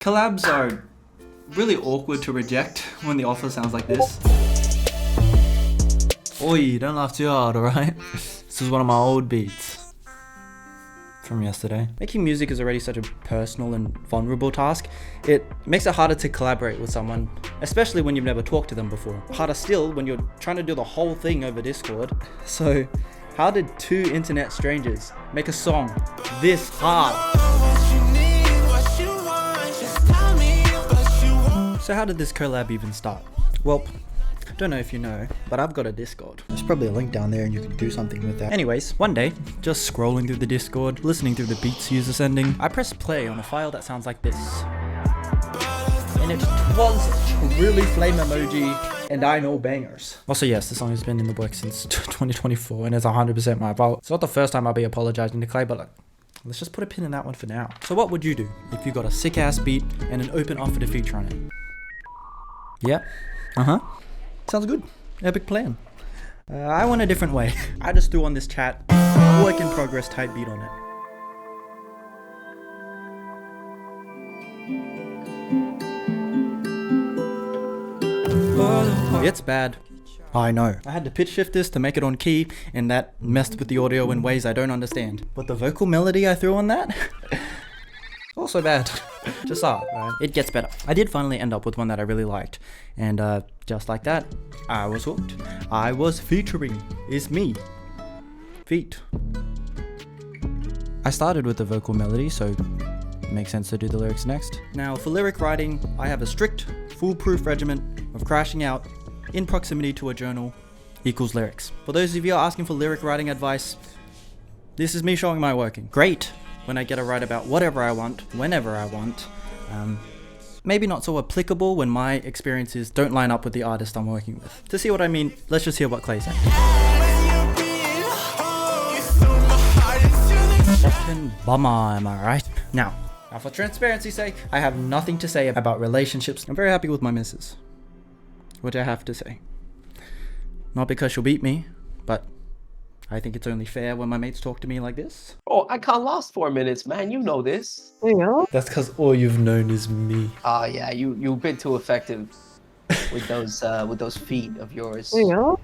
Collabs are really awkward to reject when the offer sounds like this. Oi, don't laugh too hard, alright? This is one of my old beats from yesterday. Making music is already such a personal and vulnerable task. It makes it harder to collaborate with someone, especially when you've never talked to them before. Harder still when you're trying to do the whole thing over Discord. So, how did two internet strangers make a song this hard? So how did this collab even start? Well, I don't know if you know, but I've got a Discord. There's probably a link down there and you can do something with that. Anyways, one day, just scrolling through the Discord, listening through the beats users sending, I pressed play on a file that sounds like this. And it was really flame emoji and I know bangers. Also yes, the song has been in the works since 2024 and it's 100% my fault. It's not the first time I'll be apologizing to Clay, but like, let's just put a pin in that one for now. So what would you do if you got a sick ass beat and an open offer to feature on it? Yeah, sounds good. Epic plan. I went a different way. I just threw on this chat, work in progress type beat on it. It's bad. I know. I had to pitch shift this to make it on key, and that messed with the audio in ways I don't understand. But the vocal melody I threw on that? Also bad. Just art, right? It gets better. I did finally end up with one that I really liked. And just like that, I was hooked. I was featuring. It's me. Feet. I started with the vocal melody, so it makes sense to do the lyrics next. Now, for lyric writing, I have a strict, foolproof regimen of crashing out in proximity to a journal equals lyrics. For those of you asking for lyric writing advice, this is me showing my working. Great when I get to write about whatever I want, whenever I want. Maybe not so applicable when my experiences don't line up with the artist I'm working with. To see what I mean, let's just hear what Clay said. Fucking bummer, am I right? Now for transparency's sake, I have nothing to say about relationships. I'm very happy with my missus. What I have to say. Not because she'll beat me, but I think it's only fair when my mates talk to me like this. Oh, I can't last 4 minutes, man. You know this. Yeah. That's because all you've known is me. Oh yeah, you've been too effective with those feet of yours. Yeah.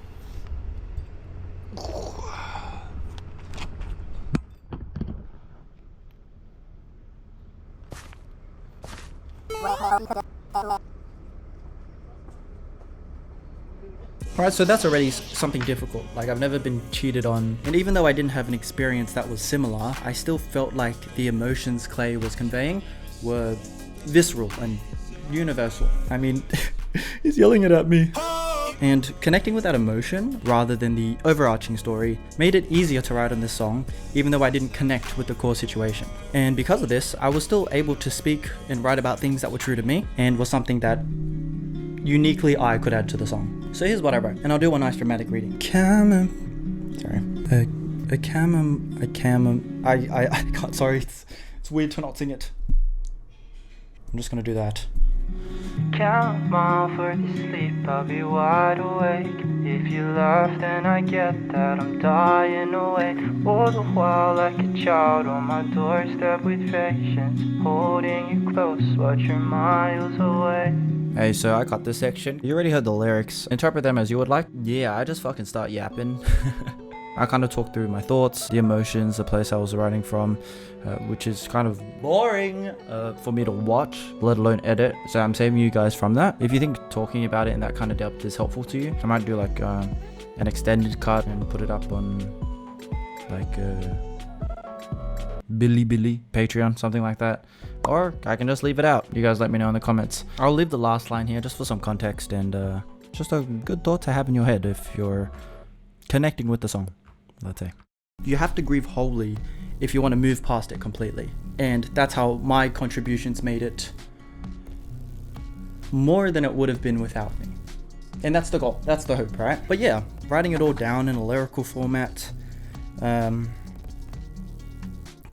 Alright, so that's already something difficult. Like, I've never been cheated on, and even though I didn't have an experience that was similar, I still felt like the emotions Clay was conveying were visceral and universal. I mean, he's yelling it at me. And connecting with that emotion, rather than the overarching story, made it easier to write on this song, even though I didn't connect with the core situation. And because of this, I was still able to speak and write about things that were true to me, and was something that uniquely I could add to the song. So here's what I wrote, and I'll do a nice dramatic reading. I can't, sorry, it's weird to not sing it. I'm just gonna do that. Count mile for the sleep, I'll be wide awake. If you laugh, then I get that I'm dying away. All the while like a child on my doorstep with patience, holding you close, but you're miles away. Hey, so I got this section. You already heard the lyrics. Interpret them as you would like. Yeah, I just fucking start yapping. I kind of talk through my thoughts, the emotions, the place I was writing from, which is kind of boring for me to watch, let alone edit. So I'm saving you guys from that. If you think talking about it in that kind of depth is helpful to you, I might do like an extended cut and put it up on like Billy, Patreon, something like that. Or I can just leave it out. You guys let me know in the comments. I'll leave the last line here just for some context and just a good thought to have in your head if you're connecting with the song, let's say. You have to grieve wholly if you want to move past it completely. And that's how my contributions made it more than it would have been without me. And that's the goal, that's the hope, right? But yeah, writing it all down in a lyrical format, kind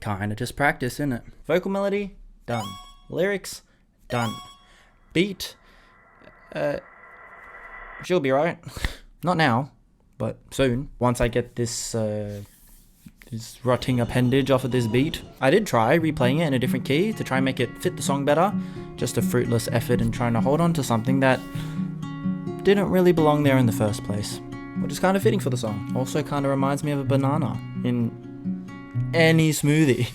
of just practice, innit? Vocal melody, done. Lyrics, done. Beat, she'll be right. Not now, but soon. Once I get this this rotting appendage off of this beat. I did try replaying it in a different key to try and make it fit the song better. Just a fruitless effort in trying to hold on to something that didn't really belong there in the first place, which is kind of fitting for the song. Also kind of reminds me of a banana in any smoothie.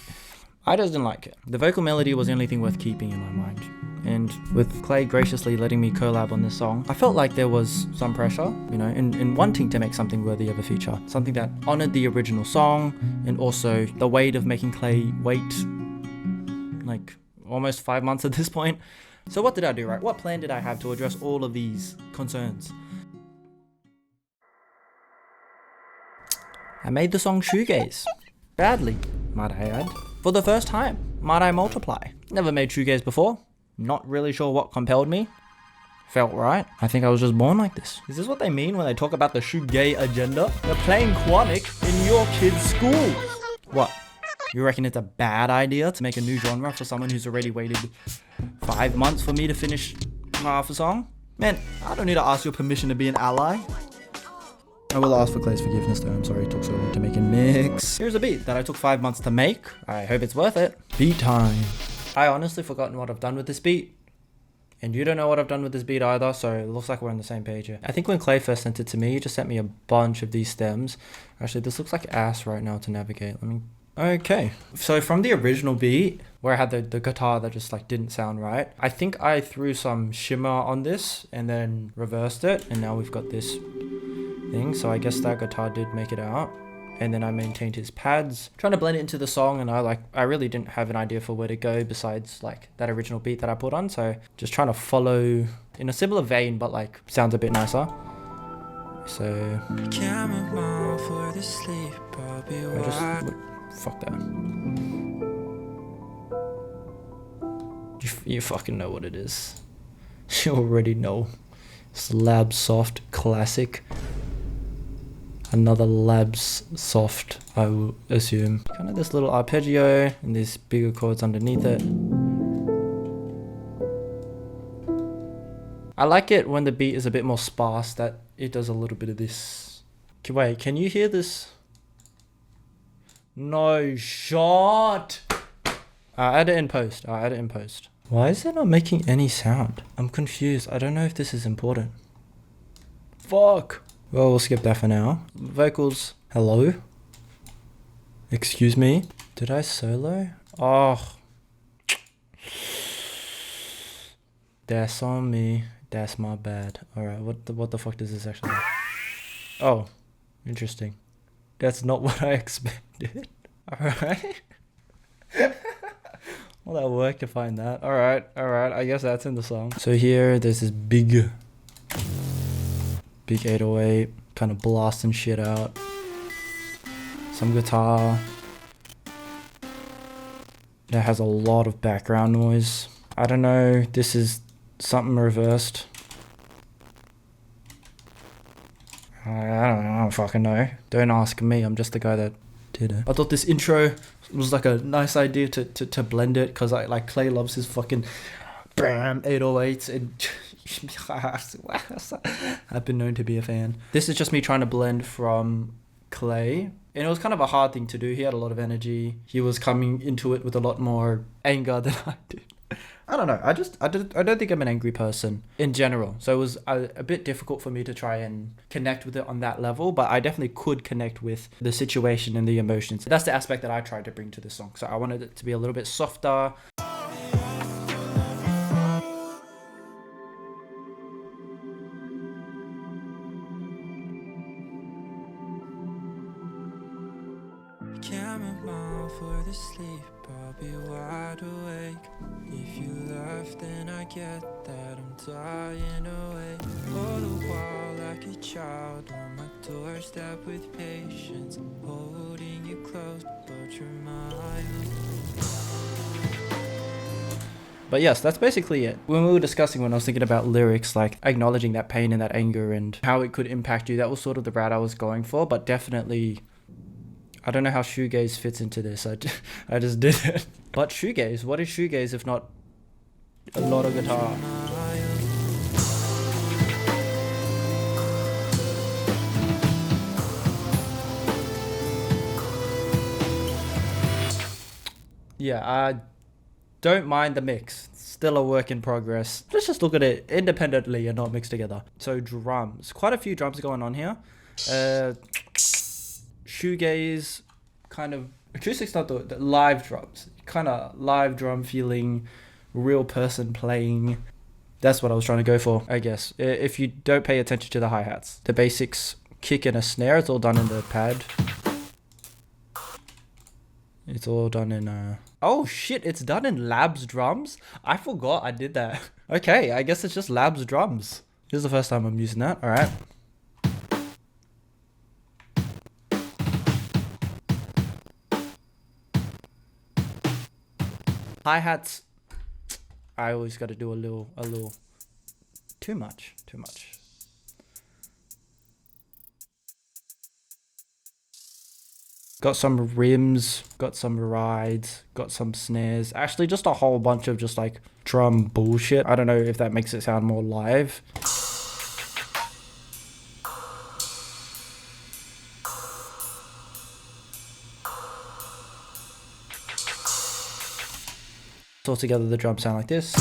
I just didn't like it. The vocal melody was the only thing worth keeping in my mind. And with Clay graciously letting me collab on this song, I felt like there was some pressure, you know, in wanting to make something worthy of a feature. Something that honored the original song, and also the weight of making Clay wait like almost 5 months at this point. So what did I do, right? What plan did I have to address all of these concerns? I made the song shoegaze. Badly, might I add. For the first time, might I multiply. Never made shoegaze before. Not really sure what compelled me. Felt right. I think I was just born like this. Is this what they mean when they talk about the shoegay agenda? They're playing Quonic in your kid's school. What? You reckon it's a bad idea to make a new genre for someone who's already waited 5 months for me to finish half a song? Man, I don't need to ask your permission to be an ally. I will ask for Clay's forgiveness though. I'm sorry it took so long to make a mix. Here's a beat that I took 5 months to make. I hope it's worth it. Beat time. I honestly forgotten what I've done with this beat. And you don't know what I've done with this beat either, so it looks like we're on the same page here. I think when Clay first sent it to me, he just sent me a bunch of these stems. Actually, this looks like ass right now to navigate. Okay. So from the original beat, where I had the guitar that just like didn't sound right, I think I threw some shimmer on this and then reversed it, and now we've got this thing. So I guess that guitar did make it out. And then I maintained his pads, trying to blend it into the song, and I really didn't have an idea for where to go besides like that original beat that I put on, so just trying to follow in a similar vein but like sounds a bit nicer. So fuck that. You fucking know what it is. You already know. It's Lab Soft classic. Another Labs Soft, I will assume. Kind of this little arpeggio and these bigger chords underneath it. I like it when the beat is a bit more sparse, that it does a little bit of this. Wait, can you hear this? No shot! I'll add it in post. Why is it not making any sound? I'm confused. I don't know if this is important. Fuck! Well, we'll skip that for now. Vocals. Hello? Excuse me? Did I solo? Oh. That's on me. That's my bad. Alright, what the fuck does this actually mean? Oh. Interesting. That's not what I expected. Alright. All that work to find that. Alright. I guess that's in the song. So here, there's this big 808, kind of blasting shit out. Some guitar that has a lot of background noise. I don't know, this is something reversed. I don't fucking know. Don't ask me, I'm just the guy that did it. I thought this intro was like a nice idea to blend it, because like Clay loves his fucking 808s and I've been known to be a fan. This is just me trying to blend from Clay, and it was kind of a hard thing to do. He had a lot of energy. He was coming into it with a lot more anger than I did. I don't know. I don't think I'm an angry person in general. So it was a bit difficult for me to try and connect with it on that level, but I definitely could connect with the situation and the emotions. That's the aspect that I tried to bring to the song. So I wanted it to be a little bit softer. Chamomile for the sleep, I'll be wide awake. If you left, then I get that I'm dying away. All the while like a child on my doorstep with patience, holding you close, but you're mine. But yes, that's basically it. When we were discussing, when I was thinking about lyrics, like acknowledging that pain and that anger and how it could impact you, that was sort of the route I was going for, but definitely I don't know how shoegaze fits into this. I just did it. But shoegaze, what is shoegaze if not a lot of guitar? yeah, I don't mind the mix. Still a work in progress. Let's just look at it independently and not mixed together. So drums, quite a few drums going on here. Shoegaze, kind of acoustics, not the live drums, kind of live drum feeling, real person playing. That's what I was trying to go for, I guess. If you don't pay attention to the hi-hats, the basics, kick and a snare, it's all done in the pad. It's all done in oh shit, it's done in Labs drums. I forgot I did that. Okay, I guess it's just Labs drums. This is the first time I'm using that. All right. Hi-hats, I always got to do a little too much. Got some rims, got some rides, got some snares. Actually, just a whole bunch of just like drum bullshit. I don't know if that makes it sound more live. All together, the drums sound like this.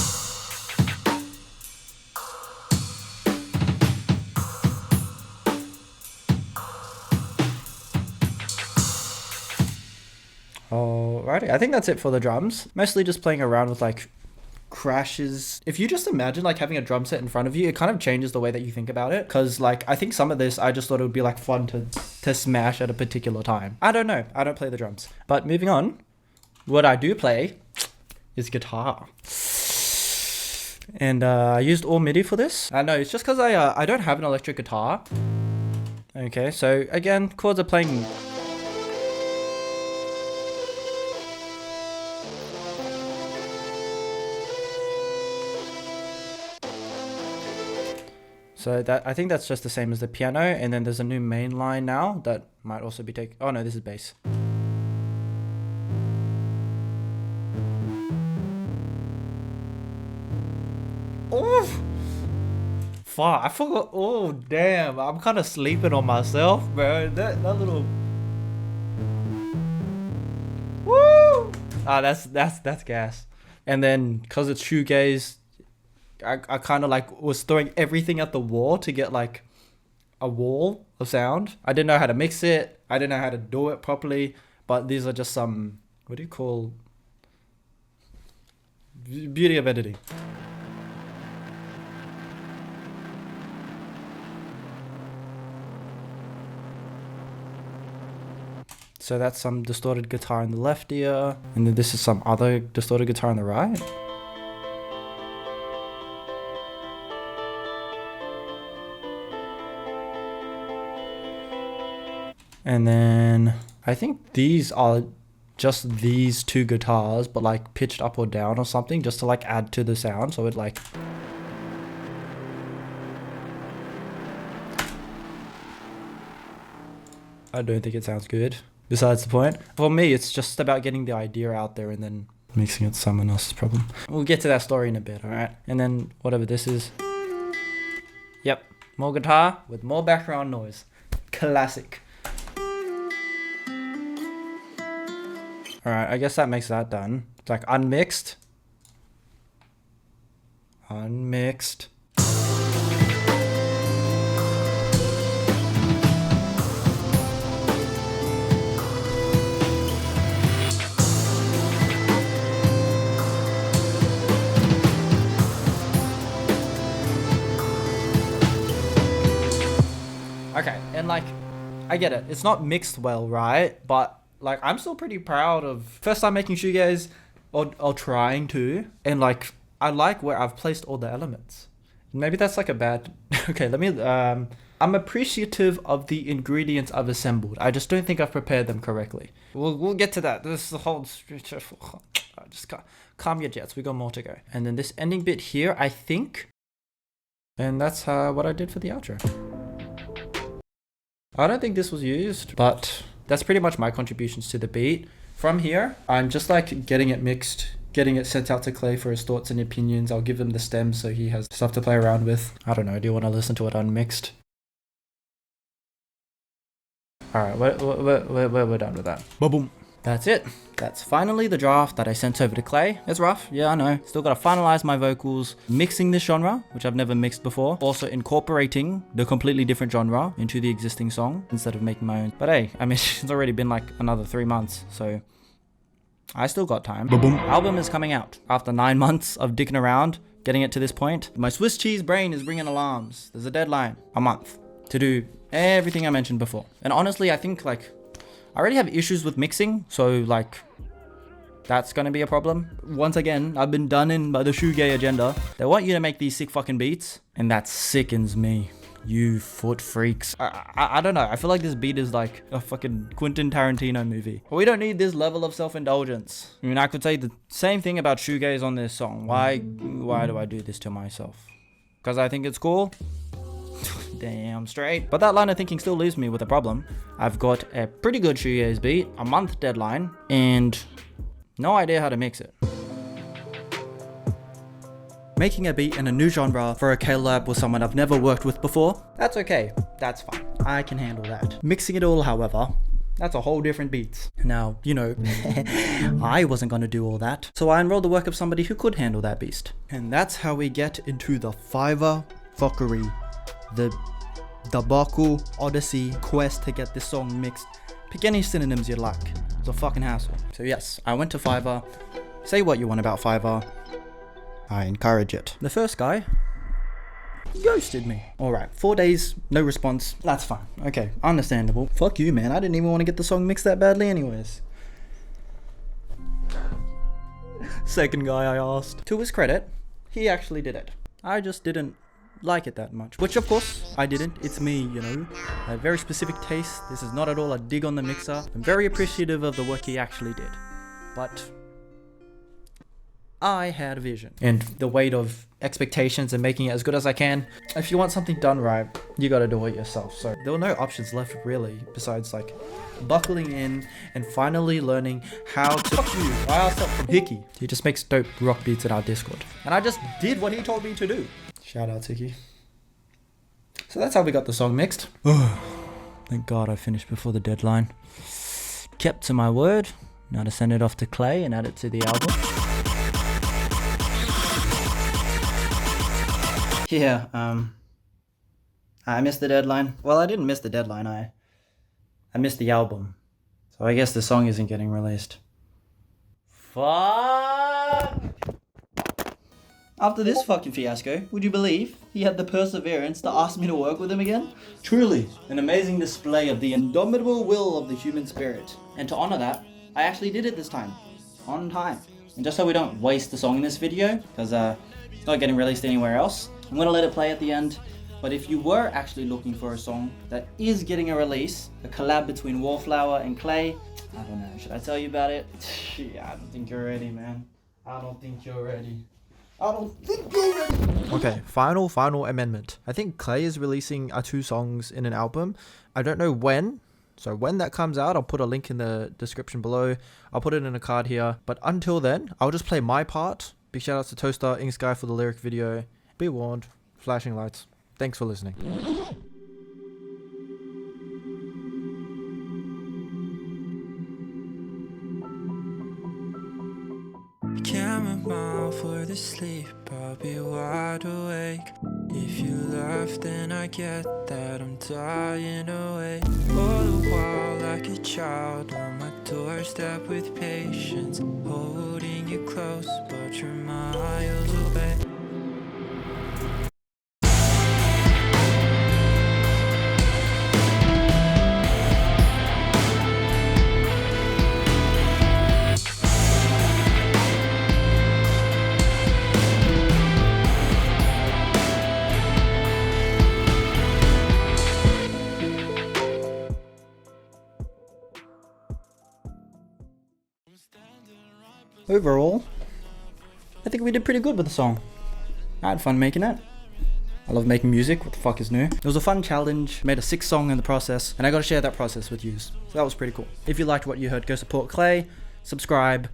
Alrighty, I think that's it for the drums. Mostly just playing around with like crashes. If you just imagine like having a drum set in front of you, it kind of changes the way that you think about it. Cause like I think some of this, I just thought it would be like fun to smash at a particular time. I don't know. I don't play the drums. But moving on, what I do play is guitar. And I used all MIDI for this. I know it's just because I don't have an electric guitar. Okay, so again, chords are playing. So that, I think that's just the same as the piano, and then there's a new main line now that might also be taken. Oh no, this is bass. Oh, fuck! I forgot. Oh damn! I'm kind of sleeping on myself, bro. That little. Woo! Ah, that's gas. And then cause it's shoegaze, I kind of like was throwing everything at the wall to get like a wall of sound. I didn't know how to mix it. I didn't know how to do it properly. But these are just some, what do you call, beauty of editing. So that's some distorted guitar in the left ear. And then this is some other distorted guitar on the right. And then I think these are just these two guitars, but like pitched up or down or something, just to like add to the sound. So it like. I don't think it sounds good. Besides the point. For me, it's just about getting the idea out there and then mixing it someone else's problem. We'll get to that story in a bit, alright? And then whatever this is. Yep, more guitar with more background noise. Classic. Alright, I guess that makes that done. It's like unmixed. Unmixed. Okay, and like, I get it. It's not mixed well, right? But like, I'm still pretty proud of first time making shoegaze, or trying to, and like, I like where I've placed all the elements. Maybe that's like a bad. Okay, let me. I'm appreciative of the ingredients I've assembled. I just don't think I've prepared them correctly. We'll get to that. This is the whole. Just calm your jets. We got more to go. And then this ending bit here, I think. And that's what I did for the outro. I don't think this was used, but that's pretty much my contributions to the beat. From here, I'm just like getting it mixed, getting it sent out to Clay for his thoughts and opinions. I'll give him the stems so he has stuff to play around with. I don't know, do you want to listen to it unmixed? Alright, we're done with that. Boom. that's it. That's finally the draft that I sent over to Clay. It's rough, yeah, I know. Still gotta finalize my vocals, mixing this genre, which I've never mixed before. Also incorporating the completely different genre into the existing song instead of making my own. But hey, I mean, it's already been like another 3 months, so I still got time. Boom. Album is coming out after 9 months of dicking around, getting it to this point. My Swiss cheese brain is ringing alarms. There's a deadline, a month, to do everything I mentioned before. And honestly, I think like, I already have issues with mixing, so like, that's gonna be a problem. Once again, I've been done in by the shoegaze agenda. They want you to make these sick fucking beats, and that sickens me. You foot freaks. I don't know, I feel like this beat is like a fucking Quentin Tarantino movie. We don't need this level of self-indulgence. I mean, I could say the same thing about shoegaze on this song. Why do I do this to myself? Because I think it's cool? Damn straight. But that line of thinking still leaves me with a problem. I've got a pretty good shoegaze beat, a month deadline, and no idea how to mix it. Making a beat in a new genre for a collab with someone I've never worked with before, that's okay, that's fine, I can handle that. Mixing it all, however, that's a whole different beat. Now, you know, I wasn't gonna do all that, so I enrolled the work of somebody who could handle that beast. And that's how we get into the fiverr fuckery, the debacle, odyssey, quest to get this song mixed. Pick any synonyms you'd like, it's a fucking hassle. So yes, I went to Fiverr, say what you want about Fiverr, I encourage it. The first guy ghosted me. Alright, 4 days, no response. That's fine. Okay, understandable. Fuck you, man. I didn't even want to get the song mixed that badly anyways. Second guy I asked. To his credit, he actually did it. I just didn't like it that much. Which of course, I didn't. It's me, you know. I have very specific taste. This is not at all a dig on the mixer. I'm very appreciative of the work he actually did. But I had a vision and the weight of expectations and making it as good as I can. If you want something done right, you gotta do it yourself. So there were no options left really besides like buckling in and finally learning how to fuck you. I asked help from Hickey. He just makes dope rock beats in our Discord. And I just did what he told me to do. Shout out Hickey. So that's how we got the song mixed. Thank God I finished before the deadline. Kept to my word. Now to send it off to Clay and add it to the album. Yeah, I missed the deadline. Well, I didn't miss the deadline, I missed the album. So I guess the song isn't getting released. Fuck! After this fucking fiasco, would you believe he had the perseverance to ask me to work with him again? Truly, an amazing display of the indomitable will of the human spirit. And to honor that, I actually did it this time. On time. And just so we don't waste the song in this video, because it's not getting released anywhere else, I'm gonna let it play at the end. But if you were actually looking for a song that is getting a release, a collab between Wallflower and Clay, I don't know, should I tell you about it? Yeah, I don't think you're ready, man. I don't think you're ready. Okay, final amendment. I think Clay is releasing 2 songs in an album. I don't know when. So when that comes out, I'll put a link in the description below. I'll put it in a card here. But until then, I'll just play my part. Big shout outs to Toaster, Inksky for the lyric video. Be warned, flashing lights. Thanks for listening. Chamomile for the sleep, I'll be wide awake. If you laugh, then I get that I'm dying away. All the while like a child on my doorstep with patience, holding you close, but you're miles away. Overall, I think we did pretty good with the song. I had fun making it. I love making music, what the fuck is new? It was a fun challenge, made a 6 song in the process, and I got to share that process with you. So that was pretty cool. If you liked what you heard, go support Clay, subscribe,